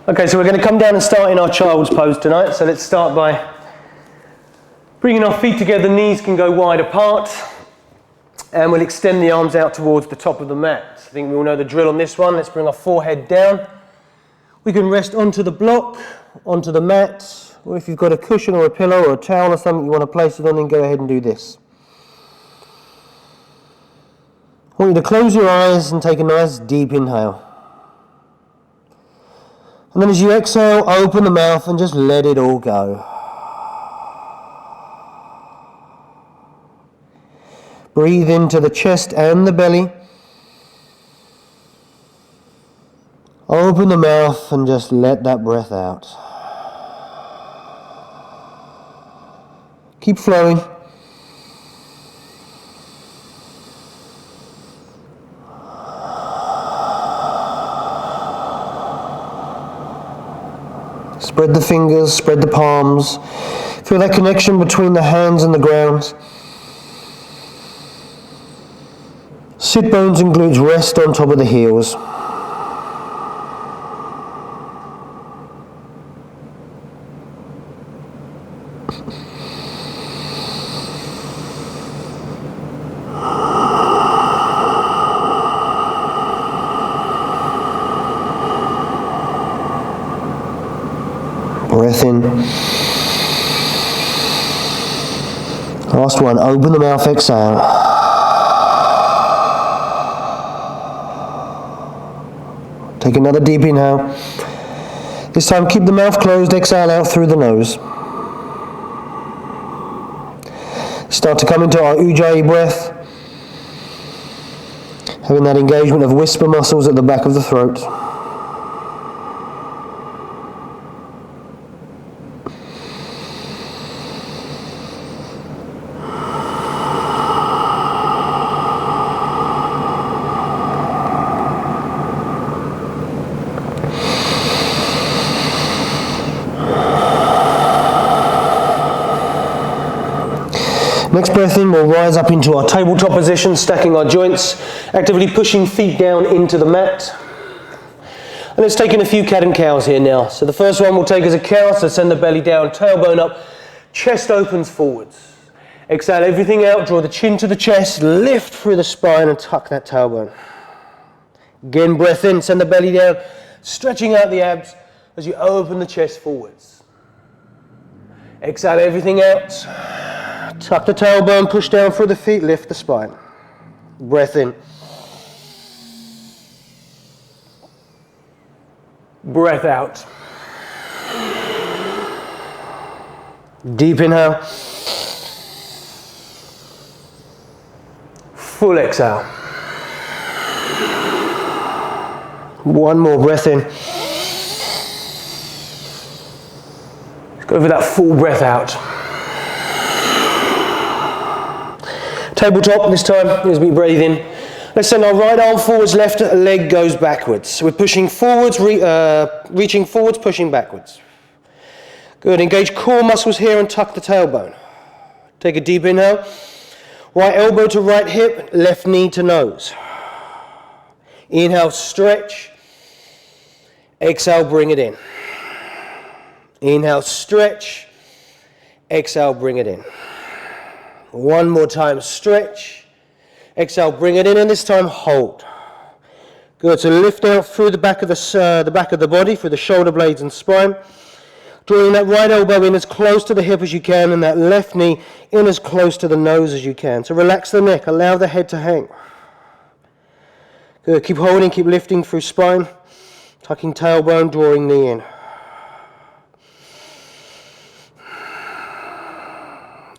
Okay, so we're going to come down and start in our child's pose tonight. So let's start by bringing our feet together, knees can go wide apart, and we'll extend the arms out towards the top of the mat. I think we all know the drill on this one. Let's bring our forehead down. We can rest onto the block, onto the mat, or if you've got a cushion or a pillow or a towel or something you want to place it on, then go ahead and do this. I want you to close your eyes and take a nice deep inhale. And then as you exhale, open the mouth and just let it all go. Breathe into the chest and the belly. Open the mouth and just let that breath out. Keep flowing. Spread the fingers, spread the palms. Feel that connection between the hands and the ground. Sit bones and glutes rest on top of the heels. Breath in. Last one, open the mouth, exhale. Take another deep inhale. This time keep the mouth closed, exhale out through the nose. Start to come into our Ujjayi breath. Having that engagement of whisper muscles at the back of the throat. Next breath in, we'll rise up into our tabletop position, stacking our joints, actively pushing feet down into the mat. And let's take in a few cat and cows here now. So the first one we'll take as a cow, so send the belly down, tailbone up, chest opens forwards. Exhale everything out, draw the chin to the chest, lift through the spine and tuck that tailbone. Again, breath in, send the belly down, stretching out the abs as you open the chest forwards. Exhale everything out. Tuck the tailbone, push down through the feet, lift the spine. Breath in. Breath out. Deep inhale. Full exhale. One more breath in. Let's go for that full breath out. Tabletop this time, as we breathe in. Let's send our right arm forwards, left leg goes backwards. So we're pushing forwards, reaching forwards, pushing backwards. Good, engage core muscles here and tuck the tailbone. Take a deep inhale. Right elbow to right hip, left knee to nose. Inhale, stretch. Exhale, bring it in. Inhale, stretch. Exhale, bring it in. One more time, stretch. Exhale, bring it in, and this time hold. Good, so lift out through the back of the body, through the shoulder blades and spine. Drawing that right elbow in as close to the hip as you can, and that left knee in as close to the nose as you can. So relax the neck, allow the head to hang. Good, keep holding, keep lifting through spine. Tucking tailbone, drawing knee in.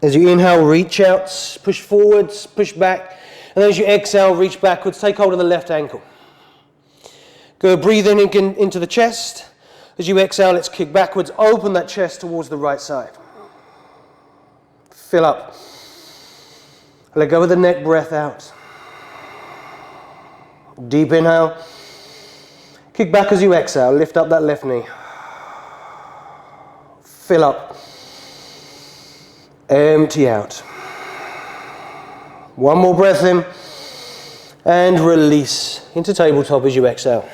As you inhale, reach out, push forwards, push back. And then as you exhale, reach backwards, take hold of the left ankle. Good, breathe in into the chest. As you exhale, let's kick backwards, open that chest towards the right side. Fill up. Let go of the neck, breath out. Deep inhale. Kick back as you exhale, lift up that left knee. Fill up. Empty out. One more breath in and release into tabletop as you exhale.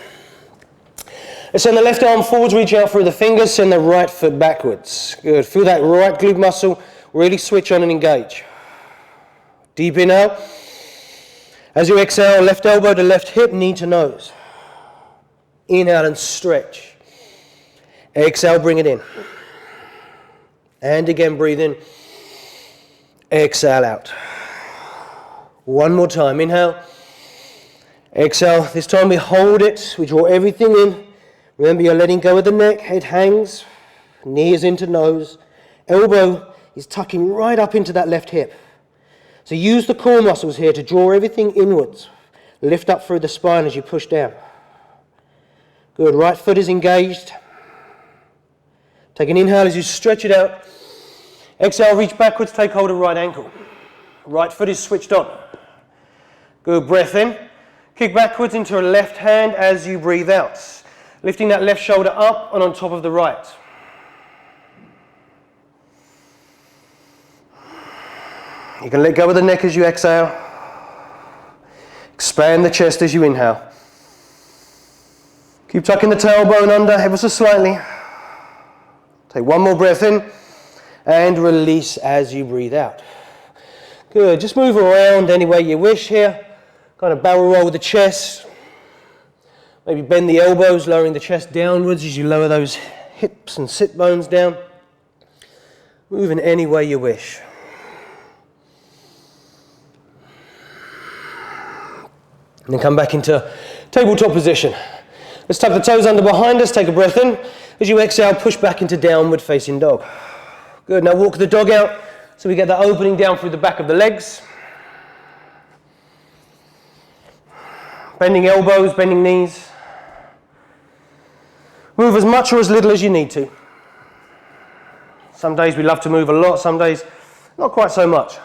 Let's send the left arm forwards, reach out through the fingers, send the right foot backwards. Good, feel that right glute muscle really switch on and engage. Deep inhale. As you exhale, left elbow to left hip, knee to nose. Inhale and stretch. Exhale, bring it in. And again, breathe in. Exhale out. One more time, inhale. Exhale, this time we hold it, we draw everything in. Remember, you're letting go of the neck, head hangs, knee is into nose, elbow is tucking right up into that left hip. So use the core muscles here to draw everything inwards. Lift up through the spine as you push down. Good, right foot is engaged. Take an inhale as you stretch it out. Exhale, reach backwards, take hold of right ankle. Right foot is switched on. Good, breath in. Kick backwards into a left hand as you breathe out. Lifting that left shoulder up and on top of the right. You can let go of the neck as you exhale. Expand the chest as you inhale. Keep tucking the tailbone under ever so slightly. Take one more breath in and release as you breathe out. Good, just move around any way you wish here. Kind of barrel roll the chest. Maybe bend the elbows, lowering the chest downwards as you lower those hips and sit bones down. Move in any way you wish. And then come back into tabletop position. Let's tuck the toes under behind us, take a breath in. As you exhale, push back into downward facing dog. Good, now walk the dog out so we get that opening down through the back of the legs. Bending elbows, bending knees. Move as much or as little as you need to. Some days we love to move a lot, some days not quite so much.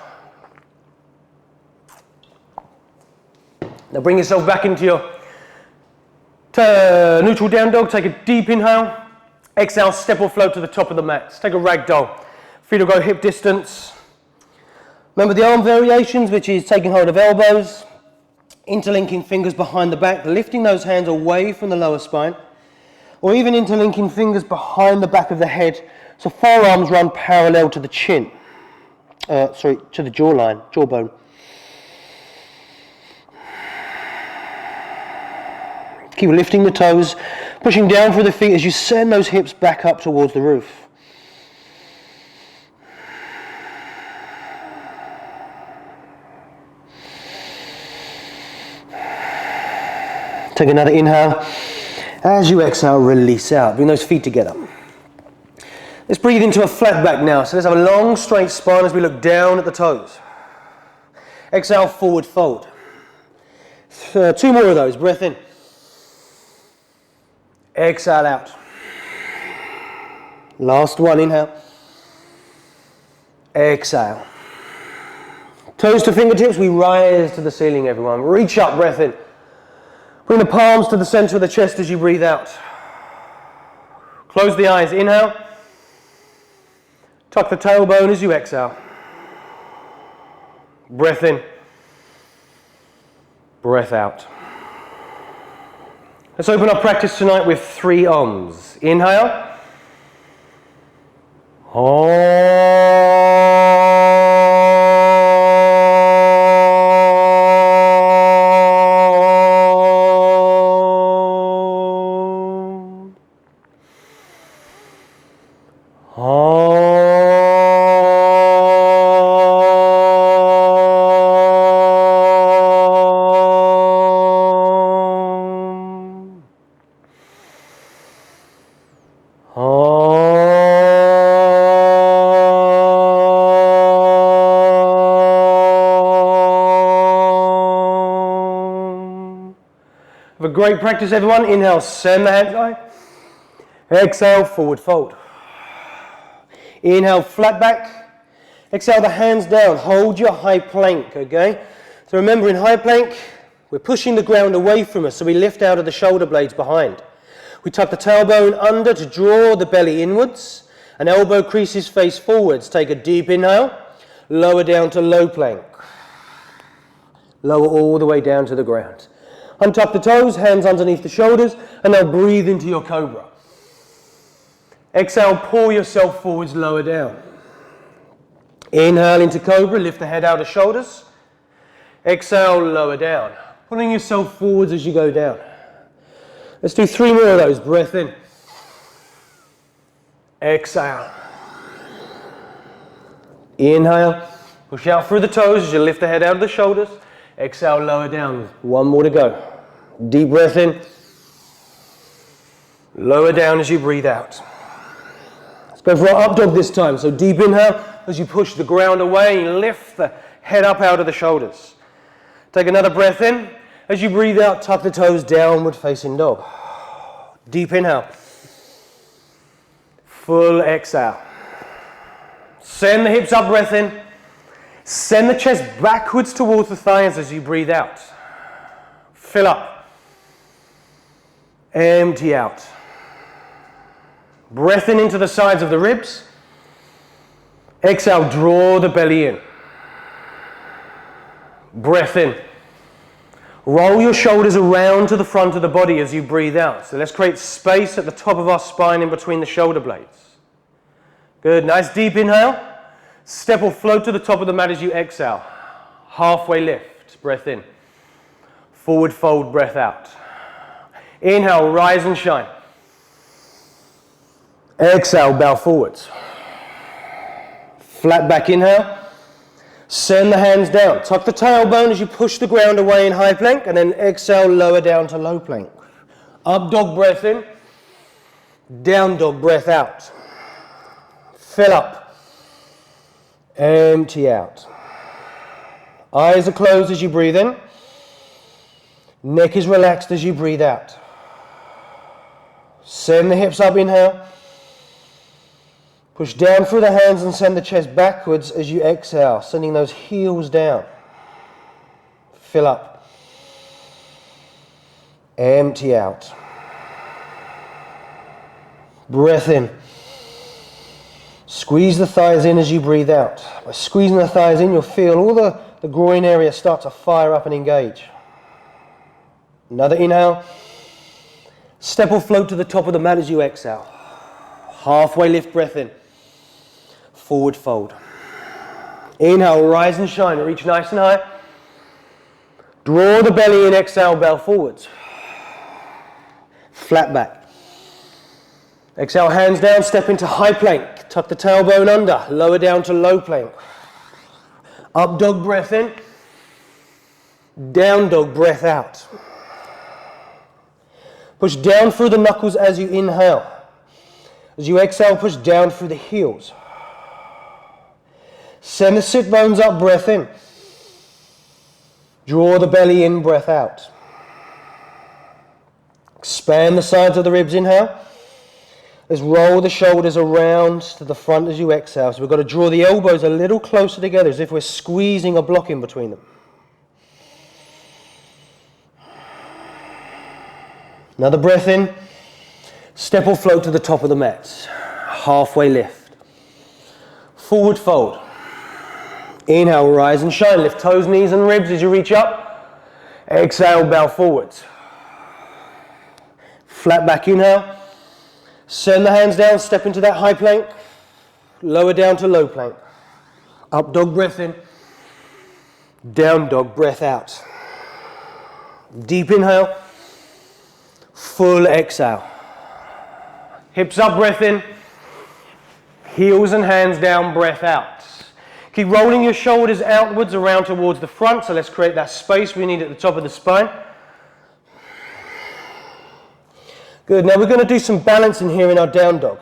Now bring yourself back into your neutral down dog. Take a deep inhale. Exhale, step or float to the top of the mat. Let's take a ragdoll. Feet will go hip distance. Remember the arm variations, which is taking hold of elbows, interlinking fingers behind the back, lifting those hands away from the lower spine, or even interlinking fingers behind the back of the head, so forearms run parallel to the chin, to the jawbone. Keep lifting the toes, pushing down through the feet as you send those hips back up towards the roof. Take another inhale. As you exhale, release out. Bring those feet together. Let's breathe into a flat back now. So let's have a long, straight spine as we look down at the toes. Exhale, forward fold. Two more of those. Breath in. Exhale out. Last one. Inhale. Exhale. Toes to fingertips. We rise to the ceiling, everyone. Reach up. Breath in. Bring the palms to the center of the chest as you breathe out. Close the eyes. Inhale. Tuck the tailbone as you exhale. Breath in. Breath out. Let's open our practice tonight with 3 Oms. Inhale. Have a great practice, everyone. Inhale, send the hands high. Exhale, forward fold. Inhale, flat back. Exhale, the hands down. Hold your high plank, okay? So remember, in high plank, we're pushing the ground away from us, so we lift out of the shoulder blades behind. We tuck the tailbone under to draw the belly inwards, and elbow creases face forwards. Take a deep inhale, lower down to low plank. Lower all the way down to the ground. Untuck the toes, hands underneath the shoulders, and now breathe into your cobra. Exhale, pull yourself forwards, lower down. Inhale into cobra, lift the head out of shoulders. Exhale, lower down. Pulling yourself forwards as you go down. Let's do 3 more of those. Breath in. Exhale. Inhale. Push out through the toes as you lift the head out of the shoulders. Exhale, lower down. 1 more to go. Deep breath in. Lower down as you breathe out. Let's go for our up dog this time. So deep inhale as you push the ground away. Lift the head up out of the shoulders. Take another breath in. As you breathe out, tuck the toes, downward facing dog. Deep inhale. Full exhale. Send the hips up, breath in. Send the chest backwards towards the thighs as you breathe out. Fill up. Empty out. Breath in into the sides of the ribs. Exhale, draw the belly in. Breath in. Roll your shoulders around to the front of the body as you breathe out. So let's create space at the top of our spine in between the shoulder blades. Good, nice deep inhale. Step or float to the top of the mat as you exhale. Halfway lift, breath in. Forward fold, breath out. Inhale, rise and shine. Exhale, bow forwards. Flat back inhale. Send the hands down. Tuck the tailbone as you push the ground away in high plank, and then exhale, lower down to low plank. Up dog, breath in. Down dog, breath out. Fill up. Empty out. Eyes are closed as you breathe in. Neck is relaxed as you breathe out. Send the hips up, inhale. Push down through the hands and send the chest backwards as you exhale, sending those heels down. Fill up. Empty out. Breath in. Squeeze the thighs in as you breathe out. By squeezing the thighs in, you'll feel all the groin area start to fire up and engage. Another inhale. Step or float to the top of the mat as you exhale. Halfway lift, breath in. Forward fold. Inhale, rise and shine. Reach nice and high. Draw the belly in, exhale, bow forwards. Flat back. Exhale, hands down, step into high plank. Tuck the tailbone under, lower down to low plank. Up dog, breath in. Down dog, breath out. Push down through the knuckles as you inhale. As you exhale, push down through the heels. Send the sit bones up, breath in. Draw the belly in, breath out. Expand the sides of the ribs, inhale. Let's roll the shoulders around to the front as you exhale. So we've got to draw the elbows a little closer together as if we're squeezing a block in between them. Another breath in. Step or float to the top of the mat. Halfway lift. Forward fold. Inhale, rise and shine. Lift toes, knees and ribs as you reach up. Exhale, bow forwards. Flat back inhale. Send the hands down, step into that high plank. Lower down to low plank. Up dog, breath in. Down dog, breath out. Deep inhale. Full exhale. Hips up, breath in. Heels and hands down, breath out. Keep rolling your shoulders outwards around towards the front. So let's create that space we need at the top of the spine. Good. Now we're going to do some balancing here in our down dog.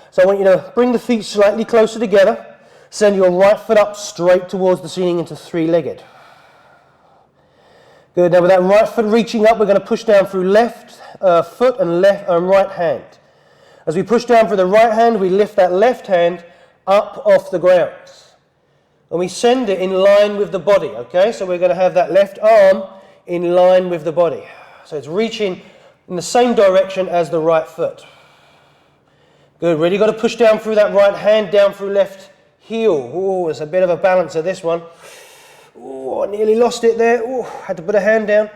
So I want you to bring the feet slightly closer together. Send your right foot up straight towards the ceiling into three-legged. Good. Now with that right foot reaching up, we're going to push down through left foot and right hand. As we push down for the right hand, we lift that left hand up off the ground. And we send it in line with the body, okay? So we're going to have that left arm in line with the body. So it's reaching in the same direction as the right foot. Good, really got to push down through that right hand, down through left heel. Oh, it's a bit of a balancer, this one. Oh, I nearly lost it there. Oh, had to put a hand down.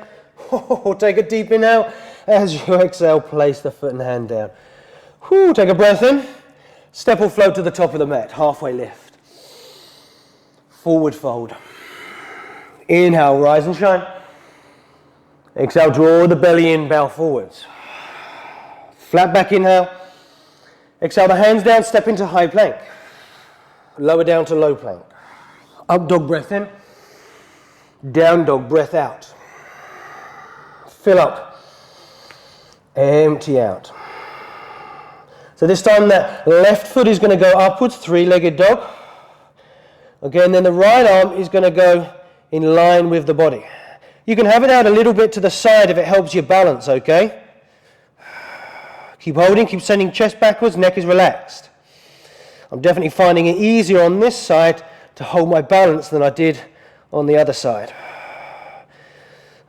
Take a deep inhale. As you exhale, place the foot and hand down. Take a breath in. Step or float to the top of the mat. Halfway lift. Forward fold. Inhale, rise and shine. Exhale, draw the belly in, bow forwards. Flat back inhale. Exhale the hands down, step into high plank. Lower down to low plank. Up dog, breath in. Down dog, breath out. Fill up. Empty out. So this time that left foot is going to go upwards, three-legged dog. Okay, and then the right arm is going to go in line with the body. You can have it out a little bit to the side if it helps your balance, okay? Keep holding, keep sending chest backwards, neck is relaxed. I'm definitely finding it easier on this side to hold my balance than I did on the other side.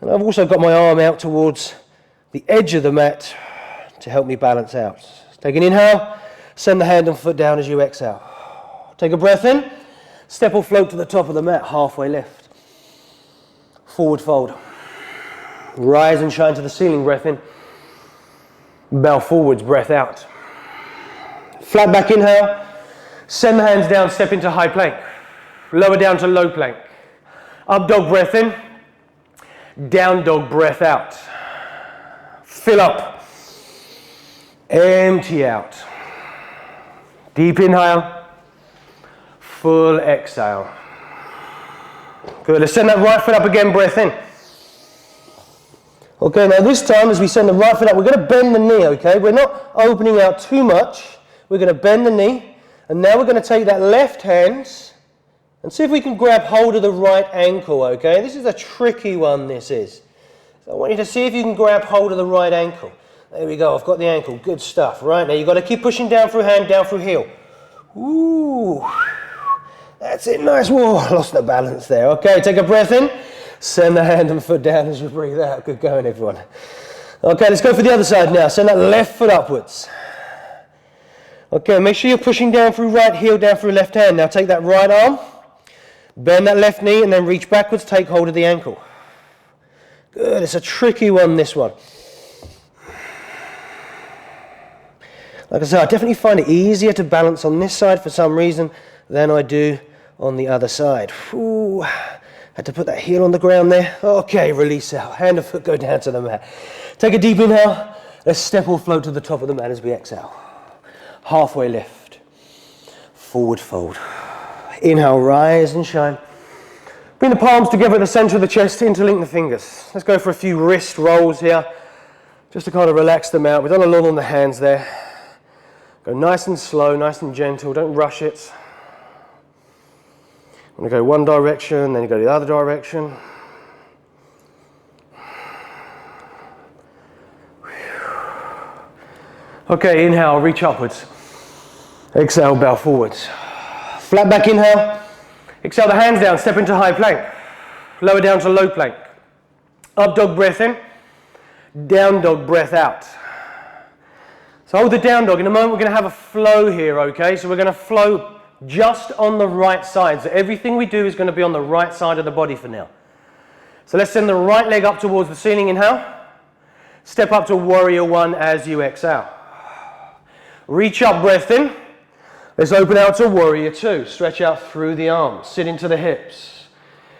And I've also got my arm out towards the edge of the mat to help me balance out. Take an inhale, send the hand and foot down as you exhale. Take a breath in, step or float to the top of the mat, halfway lift. Forward fold. Rise and shine to the ceiling, breath in. Bow forwards, breath out. Flat back inhale, send the hands down, step into high plank. Lower down to low plank. Up dog, breath in. Down dog, breath out. Fill up. Empty out. Deep inhale. Full exhale. Good. Let's send that right foot up again, breath in. Okay, now this time as we send the right foot up, we're going to bend the knee, okay? We're not opening out too much. We're going to bend the knee. And now we're going to take that left hand and see if we can grab hold of the right ankle, okay? This is a tricky one, this is. So I want you to see if you can grab hold of the right ankle. There we go, I've got the ankle. Good stuff. Right, now you've got to keep pushing down through hand, down through heel. Ooh. That's it, nice. Whoa, lost the balance there. Okay, take a breath in. Send the hand and foot down as you breathe out. Good going, everyone. Okay, let's go for the other side now. Send that left foot upwards. Okay, make sure you're pushing down through right heel, down through left hand. Now take that right arm, bend that left knee, and then reach backwards, take hold of the ankle. Good, it's a tricky one, this one. Like I said, I definitely find it easier to balance on this side for some reason than I do on the other side. Ooh, had to put that heel on the ground there. Okay, release out. Hand and foot go down to the mat. Take a deep inhale. Let's step or float to the top of the mat as we exhale. Halfway lift. Forward fold. Inhale, rise and shine. Bring the palms together at the center of the chest, interlink the fingers. Let's go for a few wrist rolls here, just to kind of relax them out. We've done a lot on the hands there. Go nice and slow, nice and gentle, don't rush it. I'm going to go one direction, then you go the other direction. Okay, inhale, reach upwards. Exhale, bow forwards. Flat back inhale. Exhale the hands down, step into high plank. Lower down to low plank. Up dog, breath in. Down dog, breath out. So hold the down dog. In a moment we're going to have a flow here, okay? So we're going to flow just on the right side. So everything we do is going to be on the right side of the body for now. So let's send the right leg up towards the ceiling, inhale. Step up to warrior one as you exhale. Reach up, breath in. Let's open out to warrior two. Stretch out through the arms, sit into the hips.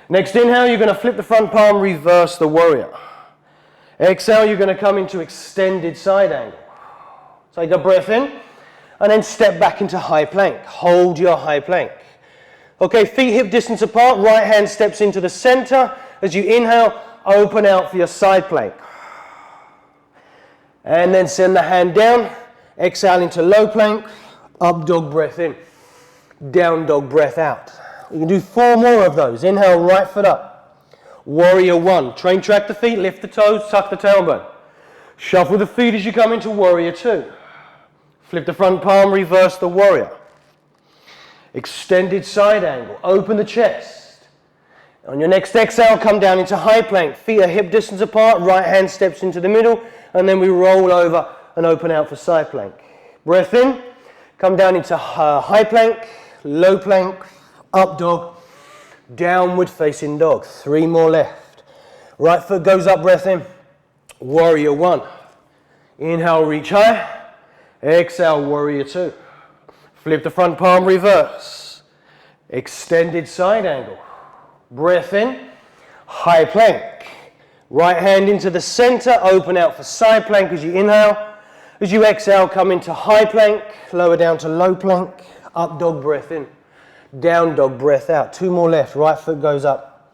Next inhale, you're going to flip the front palm, reverse the warrior. Exhale, you're going to come into extended side angle. Take a breath in, and then step back into high plank. Hold your high plank. Okay, feet hip distance apart, right hand steps into the center. As you inhale, open out for your side plank. And then send the hand down, exhale into low plank, up dog, breath in. Down dog, breath out. You can do 4 more of those. Inhale, right foot up. Warrior one, train track the feet, lift the toes, tuck the tailbone. Shuffle the feet as you come into warrior two. Flip the front palm, reverse the warrior. Extended side angle, open the chest. On your next exhale, come down into high plank. Feet are hip distance apart, right hand steps into the middle, and then we roll over and open out for side plank. Breath in, come down into high plank, low plank, up dog, downward facing dog. 3 more left. Right foot goes up, breath in. Warrior one. Inhale, reach high. Exhale, warrior two. Flip the front palm, reverse. Extended side angle. Breath in. High plank. Right hand into the center, open out for side plank as you inhale. As you exhale, come into high plank, lower down to low plank. Up dog, breath in. Down dog, breath out. Two more left. Right foot goes up.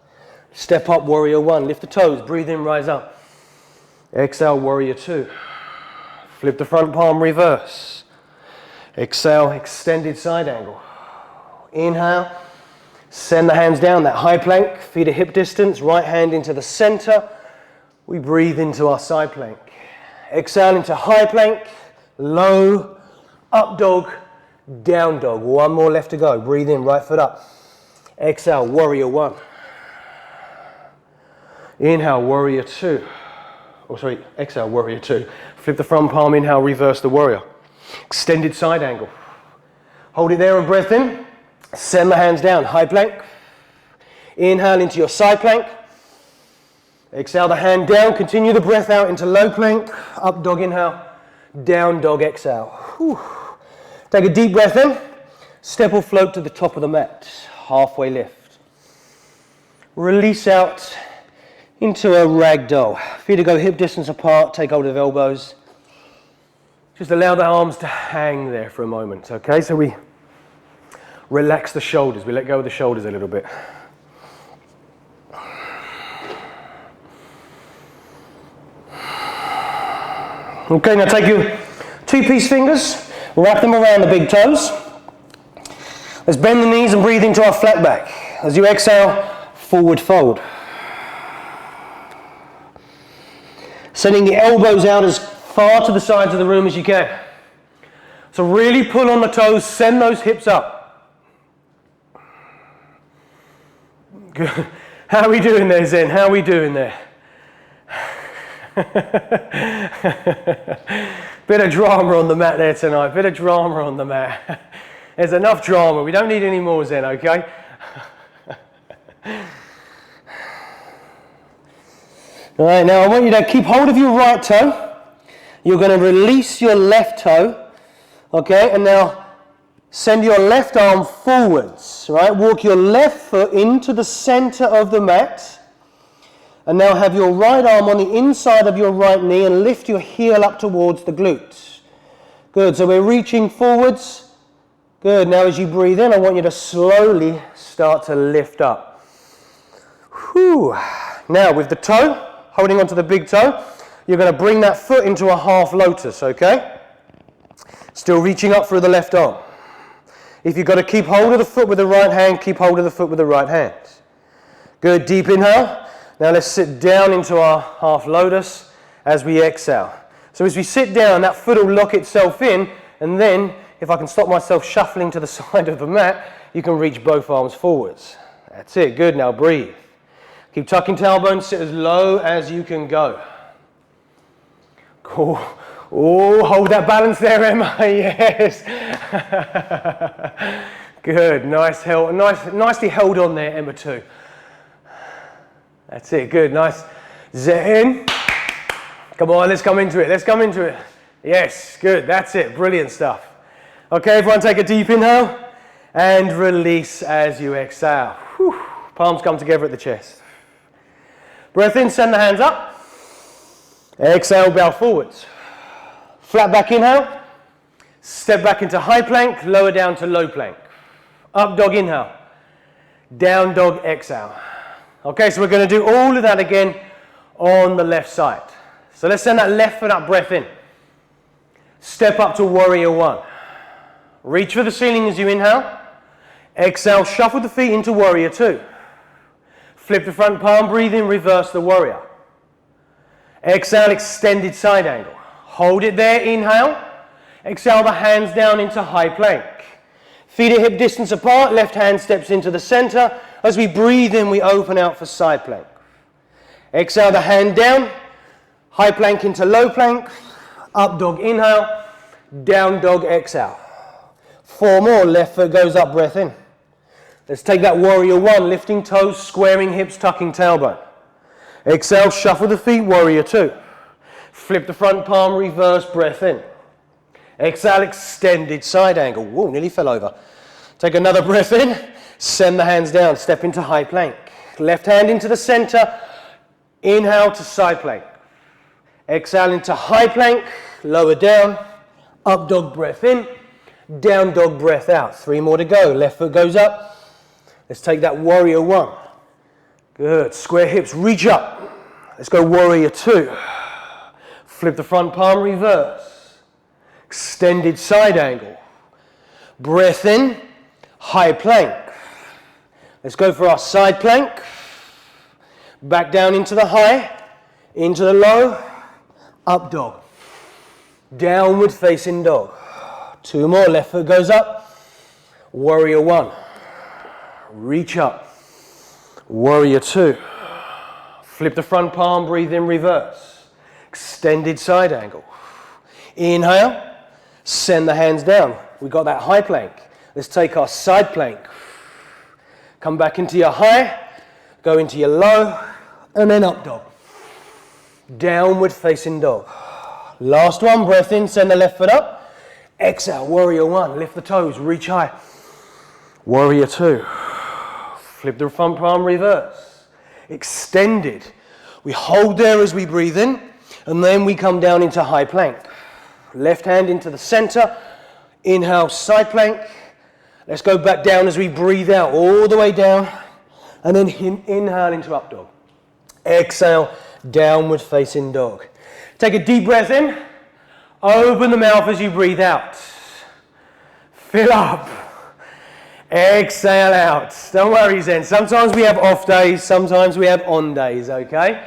Step up, warrior one. Lift the toes. Breathe in, rise up. Exhale, warrior two. Flip the front palm, reverse. Exhale, extended side angle. Inhale. Send the hands down, that high plank. Feet at hip distance. Right hand into the center. We breathe into our side plank. Exhale into high plank. Low. Up dog. Down dog. One more left to go. Breathe in, right foot up. Exhale, warrior one. Inhale, warrior two. Oh, sorry, exhale, warrior two. Flip the front palm, inhale, reverse the warrior. Extended side angle. Hold it there and breath in. Send the hands down, high plank. Inhale into your side plank. Exhale the hand down, continue the breath out into low plank. Up dog, inhale. Down dog, exhale. Whew. Take a deep breath in. Step or float to the top of the mat. Halfway lift. Release out into a ragdoll. Feet to go hip distance apart, take hold of elbows. Just allow the arms to hang there for a moment, okay? So we relax the shoulders, we let go of the shoulders a little bit. Okay, now take your two-piece fingers, wrap them around the big toes. Let's bend the knees and breathe into our flat back. As you exhale, forward fold. Sending the elbows out as far to the sides of the room as you can. So really pull on the toes, send those hips up. Good. How are we doing there, Zen? How are we doing there? Bit of drama on the mat there tonight. Bit of drama on the mat. There's enough drama. We don't need any more, Zen, okay? All right, now I want you to keep hold of your right toe. You're going to release your left toe, okay? And now send your left arm forwards, right? Walk your left foot into the center of the mat. And now have your right arm on the inside of your right knee and lift your heel up towards the glutes. Good, so we're reaching forwards. Good, now as you breathe in, I want you to slowly start to lift up. Whew. Now with the toe, holding onto the big toe, you're going to bring that foot into a half lotus, okay? Still reaching up through the left arm. If you've got to keep hold of the foot with the right hand, keep hold of the foot with the right hand. Good, deep inhale. Now let's sit down into our half lotus as we exhale. So as we sit down, that foot will lock itself in, and then if I can stop myself shuffling to the side of the mat, you can reach both arms forwards. That's it, good, now breathe. Keep tucking tailbones, sit as low as you can go. Cool. Oh, hold that balance there, Emma. Yes. Good. Nice held. Nicely held on there, Emma too. That's it. Good. Nice. Zen. Come on. Let's come into it. Let's come into it. Yes. Good. That's it. Brilliant stuff. Okay, everyone, take a deep inhale and release as you exhale. Whew. Palms come together at the chest. Breath in. Send the hands up. Exhale. Bow forwards. Flat back inhale, step back into high plank, lower down to low plank. Up dog inhale, down dog exhale. Okay, so we're going to do all of that again on the left side. So let's send that left foot up, breath in. Step up to warrior one. Reach for the ceiling as you inhale. Exhale, shuffle the feet into warrior two. Flip the front palm, breathe in, reverse the warrior. Exhale, extended side angle. Hold it there, inhale. Exhale the hands down into high plank. Feet at hip distance apart, left hand steps into the center. As we breathe in, we open out for side plank. Exhale the hand down, high plank into low plank. Up dog inhale, down dog exhale. 4 more, left foot goes up, breath in. Let's take that warrior one, lifting toes, squaring hips, tucking tailbone. Exhale, shuffle the feet, warrior two. Flip the front palm, reverse, breath in. Exhale, extended side angle. Whoa, nearly fell over. Take another breath in, send the hands down, step into high plank. Left hand into the center, inhale to side plank. Exhale into high plank, lower down, up dog breath in, down dog breath out. 3 more to go, left foot goes up. Let's take that warrior one. Good, square hips, reach up. Let's go warrior two. Flip the front palm, reverse. Extended side angle. Breath in, high plank. Let's go for our side plank. Back down into the high, into the low, up dog. Downward facing dog. 2 more, left foot goes up. Warrior one. Reach up. Warrior two. Flip the front palm, breathe in, reverse. Extended side angle. Inhale, send the hands down. We got that high plank. Let's take our side plank. Come back into your high, go into your low, and then up dog. Downward facing dog. Last one, breath in, send the left foot up. Exhale, warrior one, lift the toes, reach high. Warrior two. Flip the front palm, reverse. Extended. We hold there as we breathe in, and then we come down into high plank. Left hand into the center. Inhale, side plank. Let's go back down as we breathe out, all the way down, and then inhale into up dog. Exhale, downward facing dog. Take a deep breath in. Open the mouth as you breathe out. Fill up. Exhale out. Don't worry, Zen. Sometimes we have off days, sometimes we have on days, okay?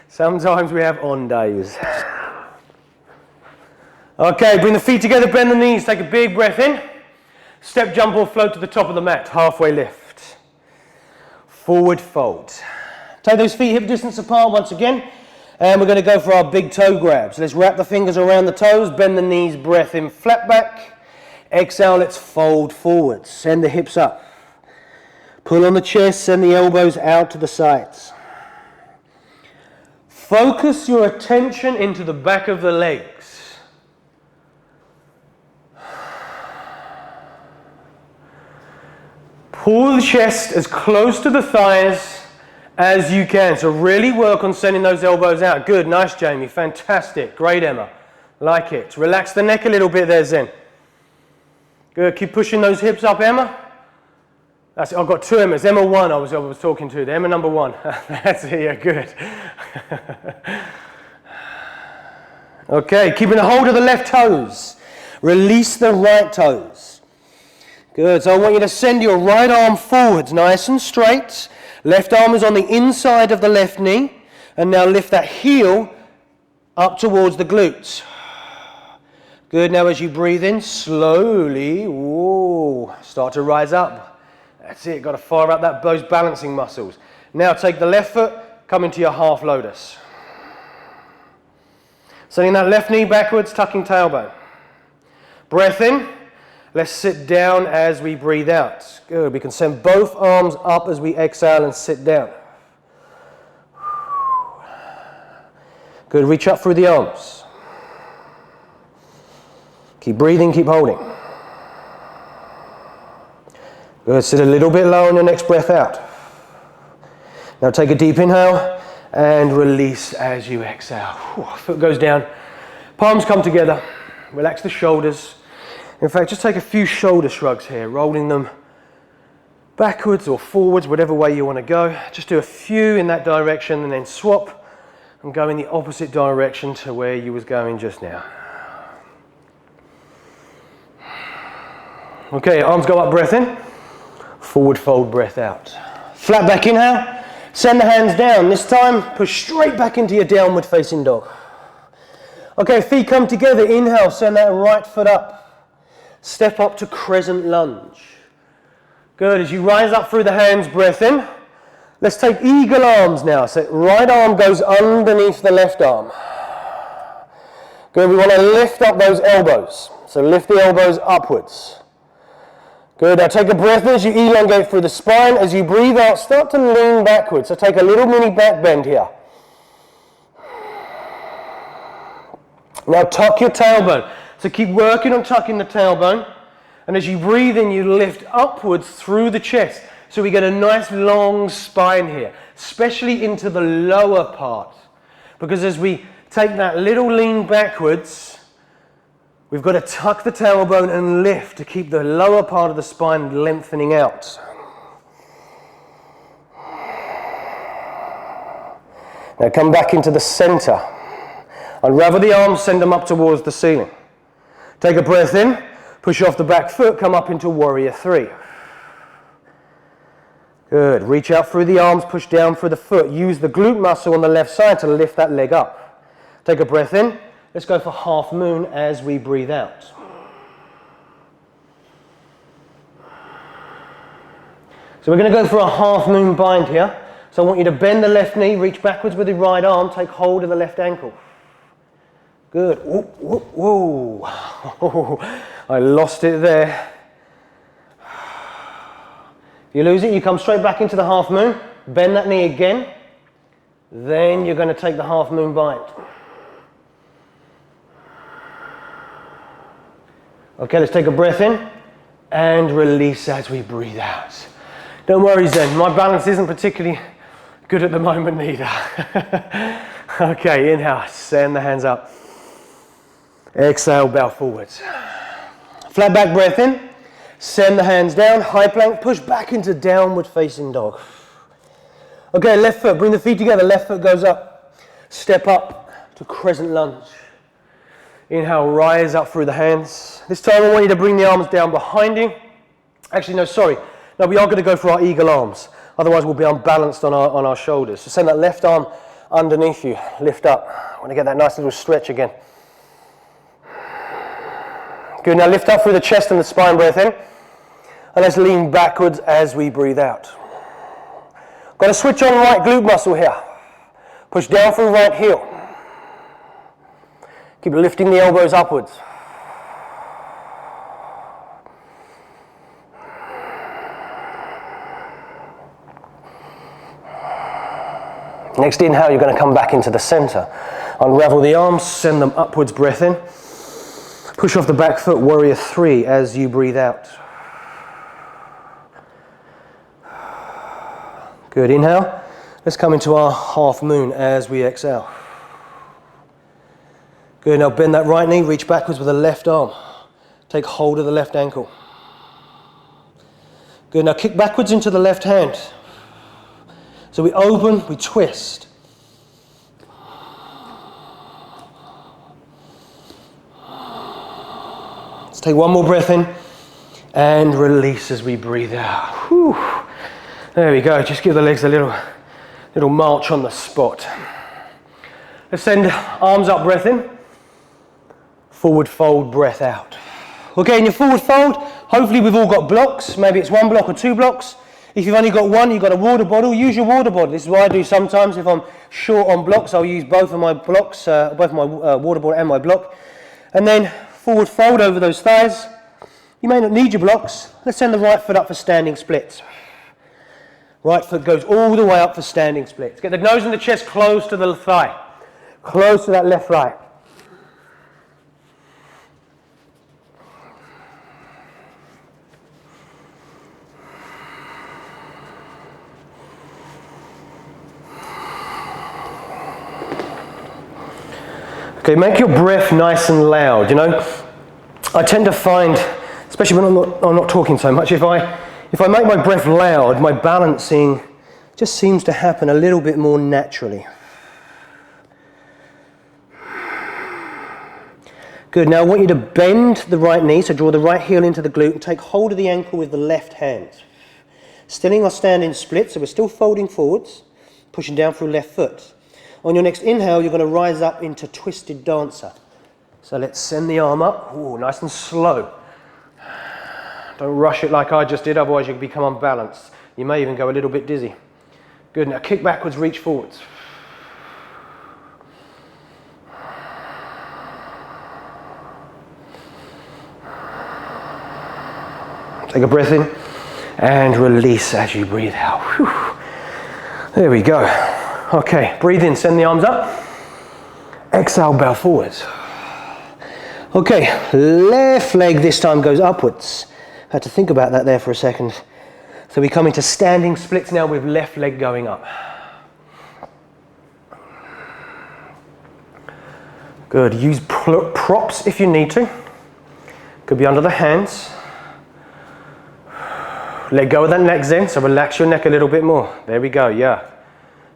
Sometimes we have on days. Okay, bring the feet together, bend the knees, take a big breath in. Step, jump or float to the top of the mat, halfway lift. Forward fold. Take those feet hip distance apart once again, and we're going to go for our big toe grabs. Let's wrap the fingers around the toes, bend the knees, breath in, flat back. Exhale, let's fold forward. Send the hips up. Pull on the chest, send the elbows out to the sides. Focus your attention into the back of the legs. Pull the chest as close to the thighs as you can. So really work on sending those elbows out. Good, nice Jamie, fantastic. Great Emma, like it. Relax the neck a little bit there, Zen. Good, keep pushing those hips up, Emma. That's it. I've got 2 Emmas. Emma 1 I was talking to. The Emma number 1. That's it, yeah, good. Okay, keeping a hold of the left toes. Release the right toes. Good, so I want you to send your right arm forwards, nice and straight. Left arm is on the inside of the left knee. And now lift that heel up towards the glutes. Good, now as you breathe in, slowly, start to rise up. That's it, got to fire up those balancing muscles. Now take the left foot, come into your half lotus. Sending that left knee backwards, tucking tailbone. Breath in, let's sit down as we breathe out. Good, we can send both arms up as we exhale and sit down. Good, reach up through the arms. Keep breathing, keep holding. Good, sit a little bit low on your next breath out. Now take a deep inhale and release as you exhale. Foot goes down, palms come together, relax the shoulders. In fact, just take a few shoulder shrugs here, rolling them backwards or forwards, whatever way you want to go. Just do a few in that direction and then swap and go in the opposite direction to where you was going just now. Okay, arms go up, breath in. Forward fold, breath out. Flat back inhale. Send the hands down. This time, push straight back into your downward facing dog. Okay, feet come together. Inhale, send that right foot up. Step up to Crescent Lunge. Good, as you rise up through the hands, breath in. Let's take eagle arms now. So right arm goes underneath the left arm. Good, we want to lift up those elbows. So lift the elbows upwards. Good, now take a breath as you elongate through the spine. As you breathe out, start to lean backwards. So take a little mini back bend here. Now tuck your tailbone. So keep working on tucking the tailbone. And as you breathe in, you lift upwards through the chest. So we get a nice long spine here, especially into the lower part. Because as we take that little lean backwards, we've got to tuck the tailbone and lift to keep the lower part of the spine lengthening out. Now come back into the center. Unravel the arms, send them up towards the ceiling. Take a breath in, push off the back foot, come up into warrior three. Good, reach out through the arms, push down through the foot. Use the glute muscle on the left side to lift that leg up. Take a breath in. Let's go for half moon as we breathe out. So we're going to go for a half moon bind here. So I want you to bend the left knee, reach backwards with the right arm, take hold of the left ankle. Good. Whoa, whoa, whoa. I lost it there. If you lose it, you come straight back into the half moon, bend that knee again, then you're going to take the half moon bind. Okay, let's take a breath in and release as we breathe out. Don't worry, Zen, my balance isn't particularly good at the moment either. Okay, inhale, send the hands up. Exhale, bow forwards. Flat back breath in, send the hands down, high plank, push back into downward facing dog. Okay, left foot, bring the feet together, left foot goes up. Step up to crescent lunge. Inhale, rise up through the hands. This time I want you to bring the arms down behind you. Actually, no, sorry. No, we are going to go for our eagle arms. Otherwise we'll be unbalanced on our shoulders. So send that left arm underneath you, lift up. I want to get that nice little stretch again. Good, now lift up through the chest and the spine, breath in. And let's lean backwards as we breathe out. Got to switch on right glute muscle here. Push down through right heel. Keep lifting the elbows upwards. Next inhale, you're going to come back into the center. Unravel the arms, send them upwards, breath in. Push off the back foot, warrior three as you breathe out. Good, inhale. Let's come into our half moon as we exhale. Good, now bend that right knee, reach backwards with the left arm. Take hold of the left ankle. Good, now kick backwards into the left hand. So we open, we twist. Let's take one more breath in and release as we breathe out. Whew. There we go, just give the legs a little march on the spot. Let's send arms up, breath in. Forward fold, breath out. Okay, in your forward fold, hopefully we've all got blocks. Maybe it's one block or two blocks. If you've only got one, you've got a water bottle, use your water bottle. This is what I do sometimes. If I'm short on blocks, I'll use both of my blocks, both my water bottle and my block. And then forward fold over those thighs. You may not need your blocks. Let's send the right foot up for standing splits. Right foot goes all the way up for standing splits. Get the nose and the chest close to the thigh. Close to that left thigh. Okay, make your breath nice and loud. You know, I tend to find, especially when I'm not talking so much, if I make my breath loud, my balancing just seems to happen a little bit more naturally. Good, now I want you to bend the right knee, so draw the right heel into the glute and take hold of the ankle with the left hand. Still in our standing split, so we're still folding forwards, pushing down through left foot. On your next inhale, you're going to rise up into twisted dancer. So let's send the arm up, ooh, nice and slow. Don't rush it like I just did, otherwise you can become unbalanced. You may even go a little bit dizzy. Good, now kick backwards, reach forwards. Take a breath in and release as you breathe out. Whew. There we go. Okay, breathe in, send the arms up. Exhale, bow forwards. Okay, left leg this time goes upwards. Had to think about that there for a second. So we come into standing splits now with left leg going up. Good, use props if you need to. Could be under the hands. Let go of that neck then, so relax your neck a little bit more. There we go, yeah.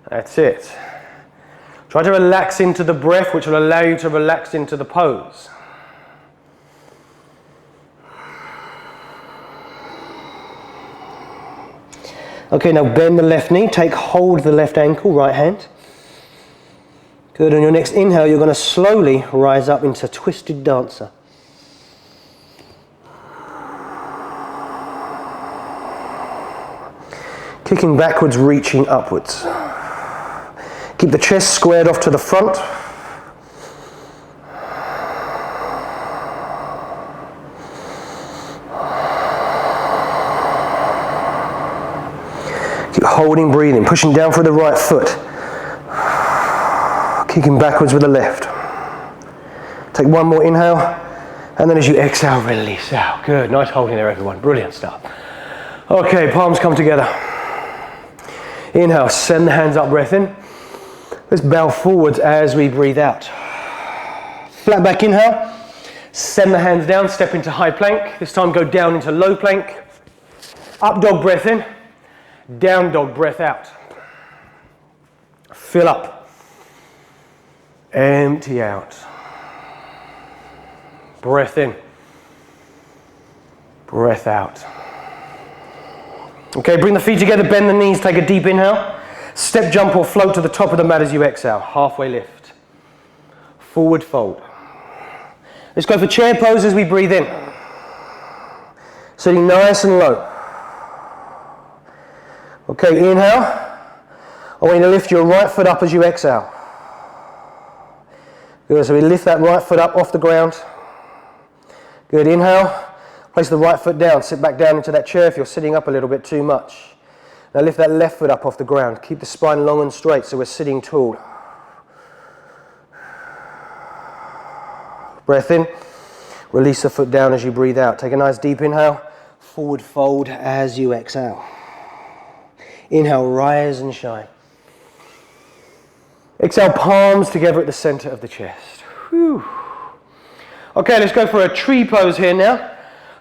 That's it. Try to relax into the breath, which will allow you to relax into the pose. Okay, now bend the left knee, take hold of the left ankle, right hand. Good, on your next inhale, you're going to slowly rise up into twisted dancer. Kicking backwards, reaching upwards. Keep the chest squared off to the front. Keep holding, breathing, pushing down through the right foot. Kicking backwards with the left. Take one more inhale, and then as you exhale, release out. Good, nice holding there everyone, brilliant stuff. Okay, palms come together. Inhale, send the hands up, breath in. Let's bow forwards as we breathe out. Flat back inhale, send the hands down, step into high plank. This time go down into low plank. Up dog, breath in. Down dog, breath out. Fill up. Empty out. Breath in. Breath out. Okay, bring the feet together, bend the knees, take a deep inhale. Step, jump or float to the top of the mat as you exhale. Halfway lift. Forward fold. Let's go for chair pose as we breathe in. Sitting nice and low. Okay, inhale. I want you to lift your right foot up as you exhale. Good, so we lift that right foot up off the ground. Good, inhale. Place the right foot down, sit back down into that chair if you're sitting up a little bit too much. Now lift that left foot up off the ground. Keep the spine long and straight so we're sitting tall. Breath in. Release the foot down as you breathe out. Take a nice deep inhale. Forward fold as you exhale. Inhale, rise and shine. Exhale, palms together at the center of the chest. Whew. Okay, let's go for a tree pose here now.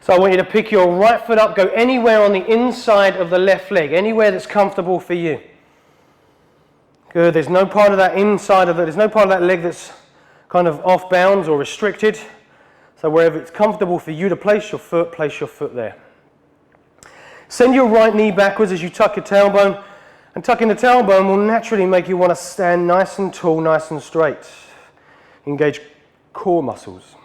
So I want you to pick your right foot up, go anywhere on the inside of the left leg, anywhere that's comfortable for you. Good, there's no part of that inside of it, there's no part of that leg that's kind of off bounds or restricted. So wherever it's comfortable for you to place your foot there. Send your right knee backwards as you tuck your tailbone, and tucking the tailbone will naturally make you want to stand nice and tall, nice and straight. Engage core muscles.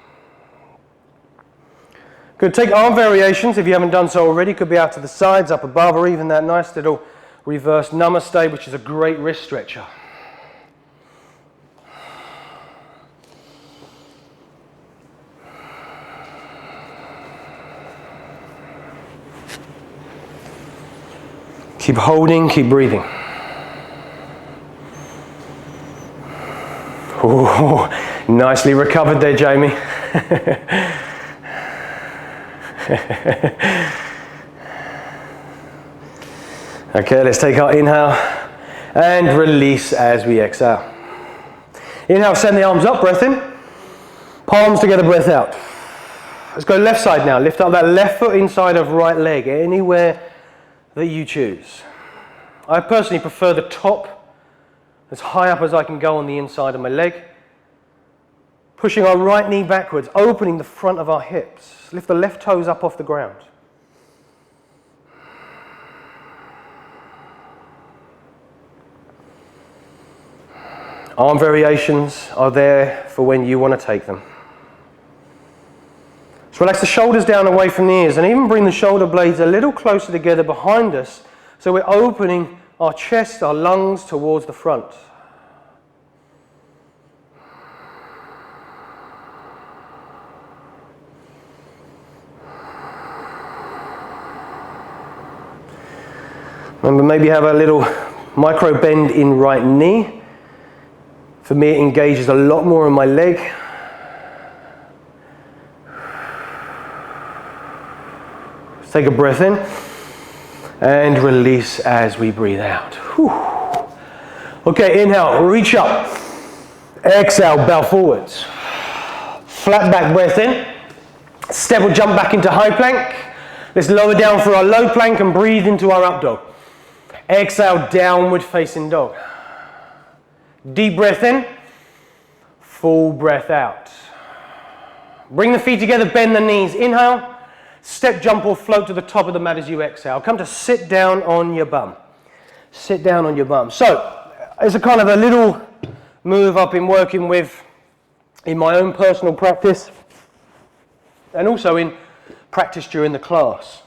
Good, take arm variations if you haven't done so already. Could be out to the sides, up above, or even that nice little reverse namaste, which is a great wrist stretcher. Keep holding, keep breathing. Ooh, nicely recovered there, Jamie. Okay, let's take our inhale and release as we exhale. Inhale, send the arms up, breath in. Palms together, breath out. Let's go left side now. Lift up that left foot inside of right leg, anywhere that you choose. I personally prefer the top, as high up as I can go on the inside of my leg. Pushing our right knee backwards, opening the front of our hips. Lift the left toes up off the ground. Arm variations are there for when you want to take them. So relax the shoulders down away from the ears and even bring the shoulder blades a little closer together behind us so we're opening our chest, our lungs towards the front. Remember, maybe have a little micro bend in right knee. For me, it engages a lot more in my leg. Take a breath in and release as we breathe out. Whew. Okay, inhale, reach up. Exhale, bow forwards. Flat back breath in. Step or jump back into high plank. Let's lower down for our low plank and breathe into our up dog. Exhale, downward facing dog. Deep breath in. Full breath out. Bring the feet together, bend the knees. Inhale. Step, jump or float to the top of the mat as you exhale. Come to sit down on your bum. Sit down on your bum. So, it's a kind of a little move I've been working with in my own personal practice and also in practice during the class.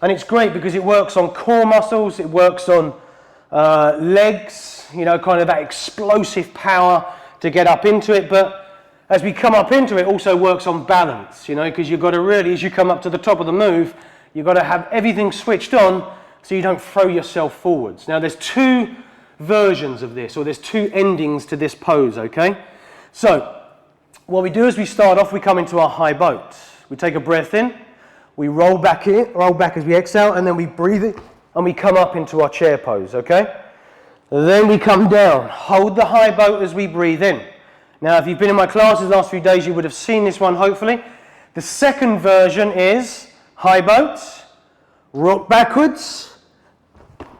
And it's great because it works on core muscles, it works on legs, you know, kind of that explosive power to get up into it, but as we come up into it, also works on balance, you know, because you've got to really, as you come up to the top of the move, you've got to have everything switched on so you don't throw yourself forwards. Now, there's two versions of this, or there's two endings to this pose, okay? So, what we do is we start off, we come into our high boat. We take a breath in, we roll back as we exhale, and then we breathe it, and we come up into our chair pose, okay? Then we come down, hold the high boat as we breathe in. Now, if you've been in my classes the last few days, you would have seen this one, hopefully. The second version is high boat, rock backwards,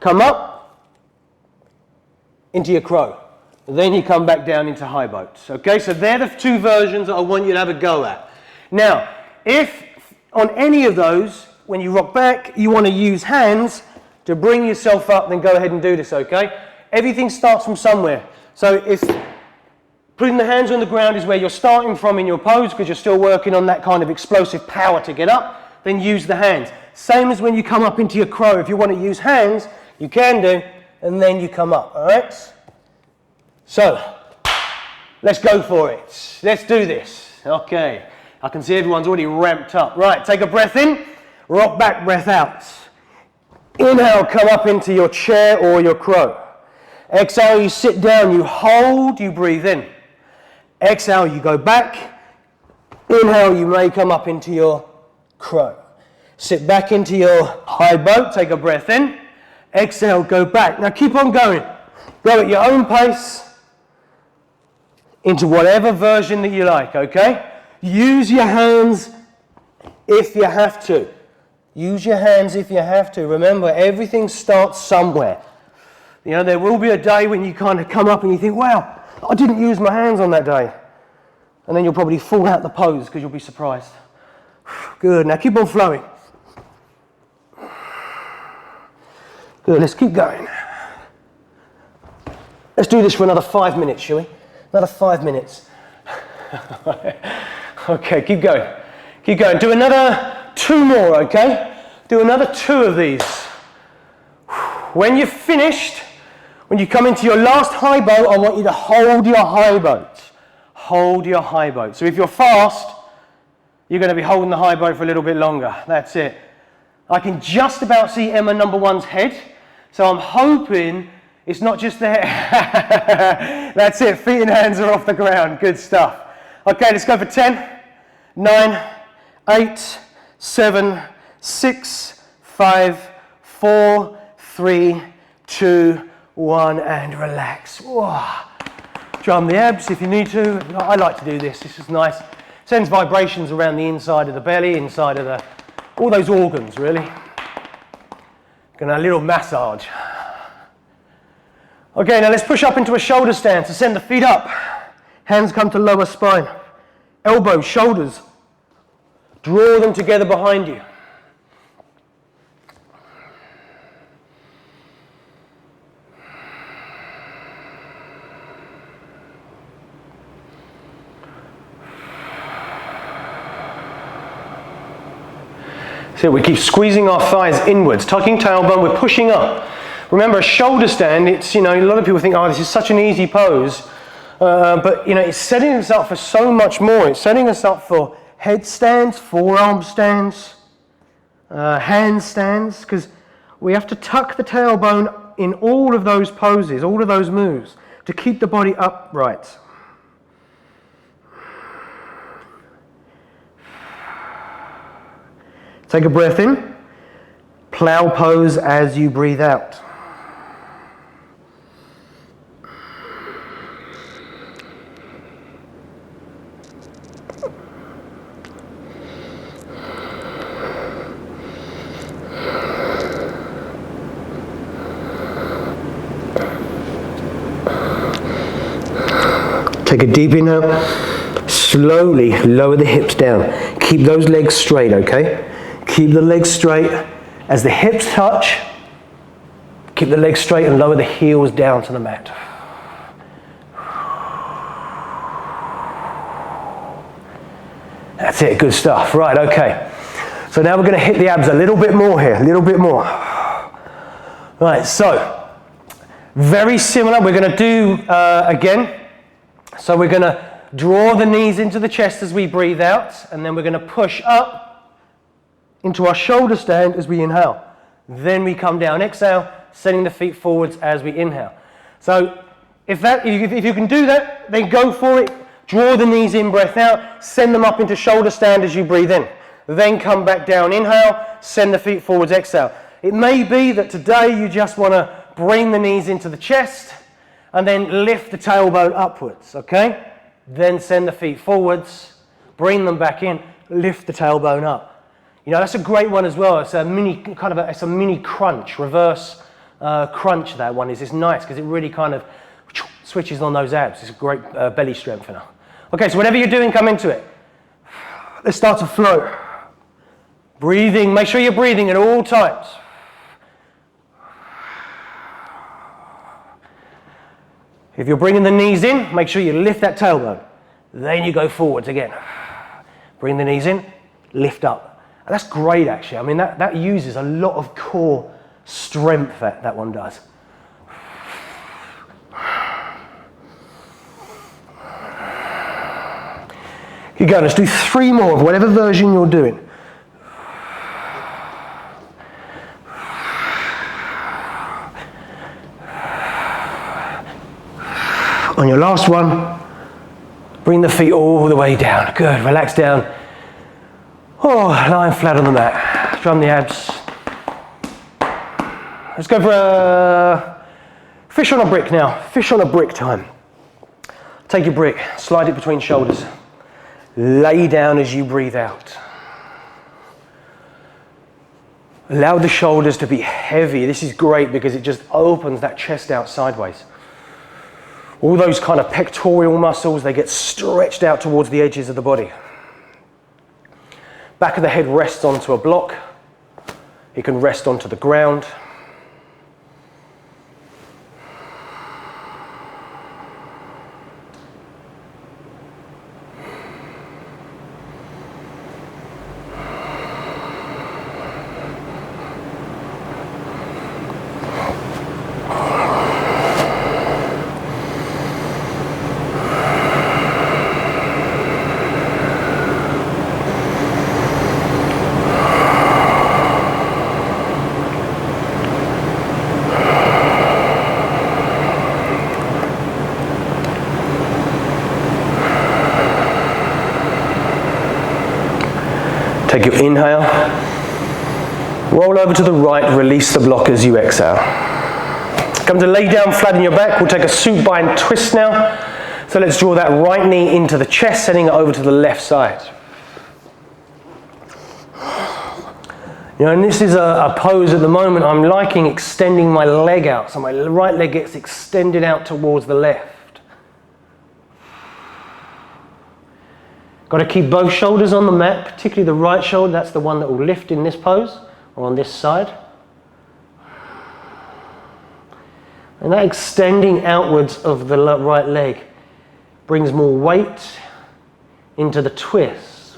come up into your crow. Then you come back down into high boat. Okay, so they're the two versions that I want you to have a go at. Now, if on any of those, when you rock back, you want to use hands to bring yourself up, then go ahead and do this, okay? Everything starts from somewhere. So if putting the hands on the ground is where you're starting from in your pose because you're still working on that kind of explosive power to get up, then use the hands. Same as when you come up into your crow. If you want to use hands, you can do, and then you come up, all right? So, let's go for it. Let's do this. Okay, I can see everyone's already ramped up. Right, take a breath in, rock back, breath out. Inhale, come up into your chair or your crow. Exhale, you sit down, you hold, you breathe in. Exhale, you go back. Inhale, you may come up into your crow. Sit back into your high boat, take a breath in. Exhale, go back. Now keep on going. Go at your own pace into whatever version that you like, okay? Use your hands if you have to. Use your hands if you have to. Remember, everything starts somewhere. You know, there will be a day when you kind of come up and you think, wow, I didn't use my hands on that day. And then you'll probably fall out the pose because you'll be surprised. Good, now keep on flowing. Good, let's keep going. Let's do this for another 5 minutes, shall we? Another 5 minutes. Okay, keep going. Keep going. Do another 2 more, okay? Do another 2 of these. When you're finished, when you come into your last high boat, I want you to hold your high boat. Hold your high boat. So if you're fast, you're going to be holding the high boat for a little bit longer. That's it. I can just about see Emma number 1's head. So I'm hoping it's not just there. That's it. Feet and hands are off the ground. Good stuff. Okay, let's go for 10, 9, 8, 7, 6, 5, 4, 3, 2, 1, and relax. Whoa. Drum the abs if you need to. I like to do this. This is nice. Sends vibrations around the inside of the belly, inside of all those organs, really. Gonna a little massage. Okay, now let's push up into a shoulder stand. So send the feet up. Hands come to lower spine. Elbows, shoulders. Draw them together behind you. So we keep squeezing our thighs inwards, tucking tailbone, we're pushing up. Remember, a shoulder stand, it's, you know, a lot of people think, oh, this is such an easy pose. But, you know, it's setting us up for so much more. It's setting us up for headstands, forearm stands, handstands, because we have to tuck the tailbone in all of those poses, all of those moves, to keep the body upright. Take a breath in. Plow pose as you breathe out. Take a deep inhale. Slowly lower the hips down. Keep those legs straight, okay? Keep the legs straight. As the hips touch, keep the legs straight and lower the heels down to the mat. That's it, good stuff. Right, okay. So now we're going to hit the abs a little bit more here, a little bit more. Right, so very similar. We're going to do again. So we're going to draw the knees into the chest as we breathe out, and then we're going to push up into our shoulder stand as we inhale. Then we come down, exhale, sending the feet forwards as we inhale. So if you can do that, then go for it. Draw the knees in, breath out, send them up into shoulder stand as you breathe in. Then come back down, inhale, send the feet forwards, exhale. It may be that today you just want to bring the knees into the chest and then lift the tailbone upwards, okay? Then send the feet forwards, bring them back in, lift the tailbone up. You know, that's a great one as well. It's a mini crunch, reverse crunch. That one is. It's nice because it really kind of switches on those abs. It's a great belly strengthener. Okay, so whatever you're doing, come into it. Let's start to flow. Breathing, make sure you're breathing at all times. If you're bringing the knees in, make sure you lift that tailbone. Then you go forwards again. Bring the knees in, lift up. And that's great, actually. I mean, that uses a lot of core strength, that one does. Keep going. Let's do 3 more of whatever version you're doing. On your last one, bring the feet all the way down. Good, relax down. Oh, lying flat on the mat. Drum the abs. Let's go for a fish on a brick now. Fish on a brick time. Take your brick, slide it between shoulders. Lay down as you breathe out. Allow the shoulders to be heavy. This is great because it just opens that chest out sideways. All those kind of pectoral muscles, they get stretched out towards the edges of the body. Back of the head rests onto a block. It can rest onto the ground. Take your inhale, roll over to the right, release the block as you exhale. Come to lay down flat on your back. We'll take a supine twist now. So let's draw that right knee into the chest, sending it over to the left side. You know, and this is a pose at the moment I'm liking extending my leg out. So my right leg gets extended out towards the left. Got to keep both shoulders on the mat, particularly the right shoulder. That's the one that will lift in this pose, or on this side. And that extending outwards of the right leg brings more weight into the twist.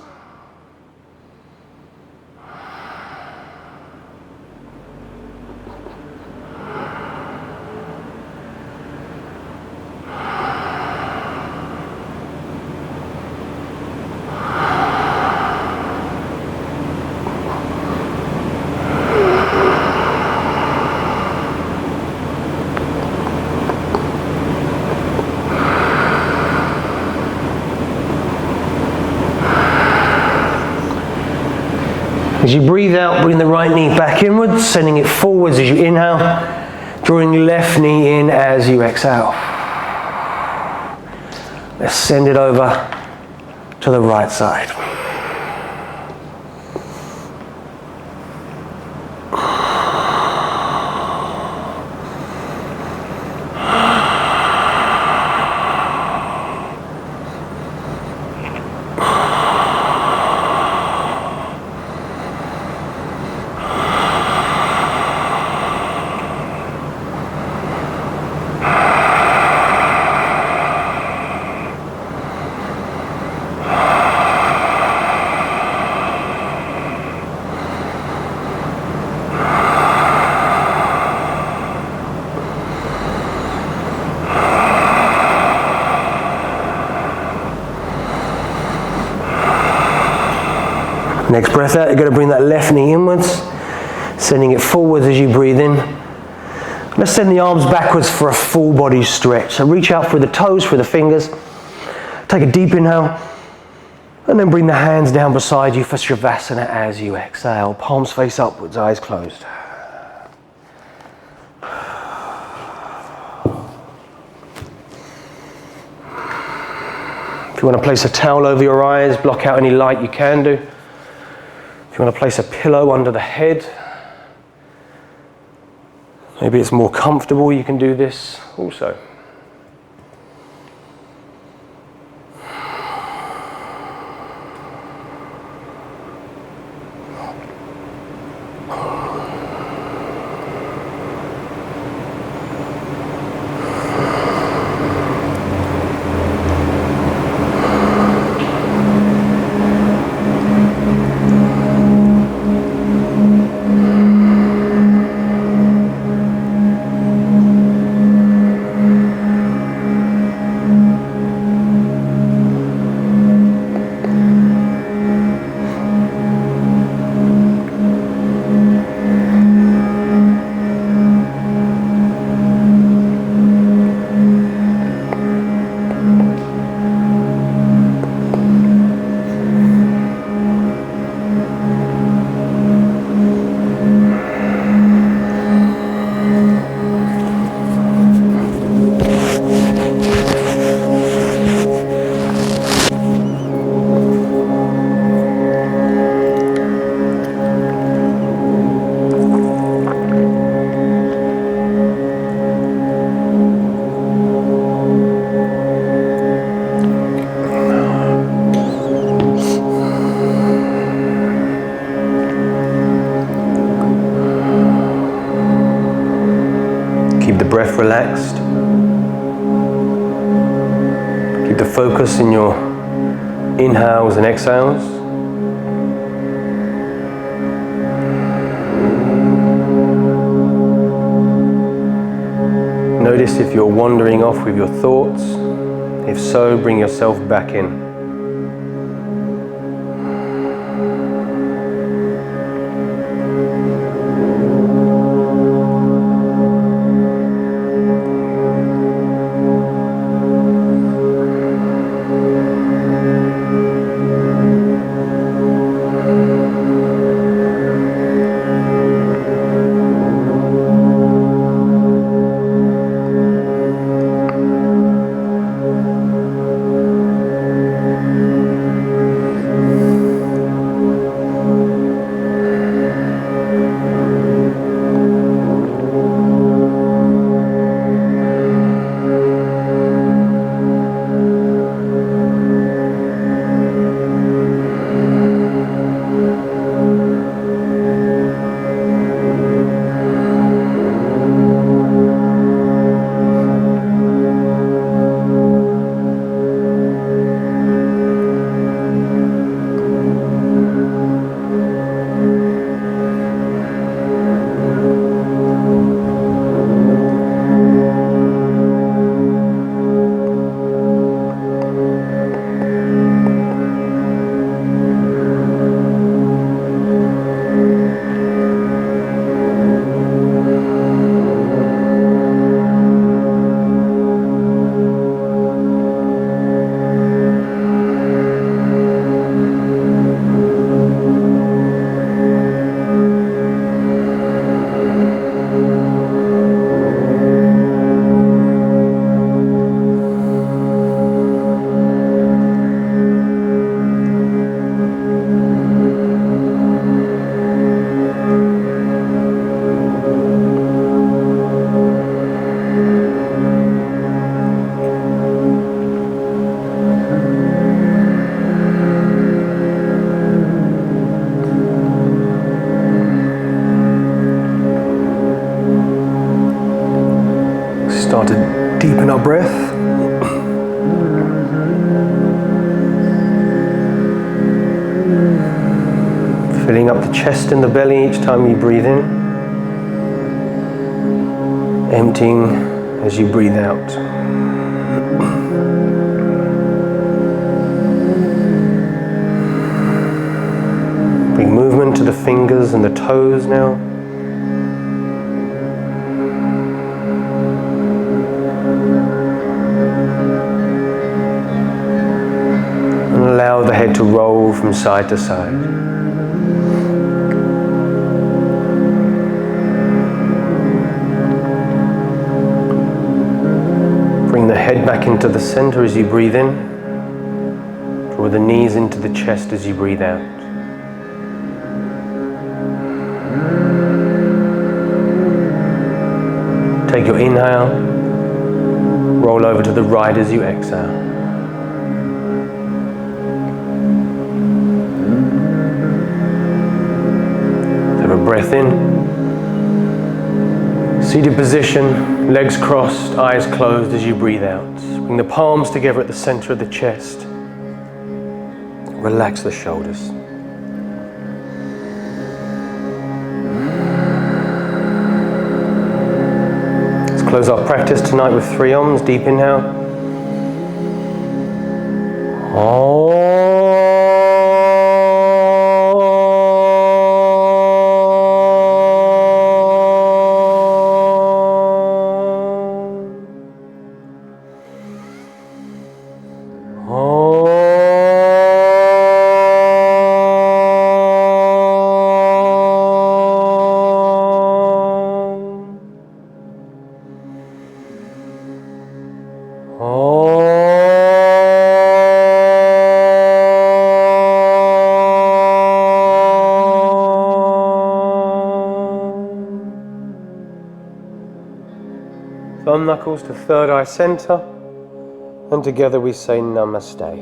As you breathe out, bring the right knee back inwards, sending it forwards as you inhale, drawing left knee in as you exhale. Let's send it over to the right side. Next breath out, you're going to bring that left knee inwards, sending it forwards as you breathe in. Let's send the arms backwards for a full body stretch. So reach out through the toes, through the fingers. Take a deep inhale, and then bring the hands down beside you for Shavasana as you exhale. Palms face upwards, eyes closed. If you want to place a towel over your eyes, block out any light, you can do. If you want to place a pillow under the head, maybe it's more comfortable, you can do this also. Breath relaxed. Keep the focus in your inhales and exhales. Notice if you're wandering off with your thoughts. If so, bring yourself back in. breath. Filling up the chest and the belly each time you breathe in. Emptying as you breathe out. Bring movement to the fingers and the toes now. And allow the head to roll from side to side. Bring the head back into the center as you breathe in. Draw the knees into the chest as you breathe out. Take your inhale, roll over to the right as you exhale. Have a breath in. Seated position, legs crossed, eyes closed as you breathe out. Bring the palms together at the center of the chest. Relax the shoulders. Let's close our practice tonight with 3 Oms. Deep inhale. Om. Thumb knuckles to third eye center, and together we say Namaste.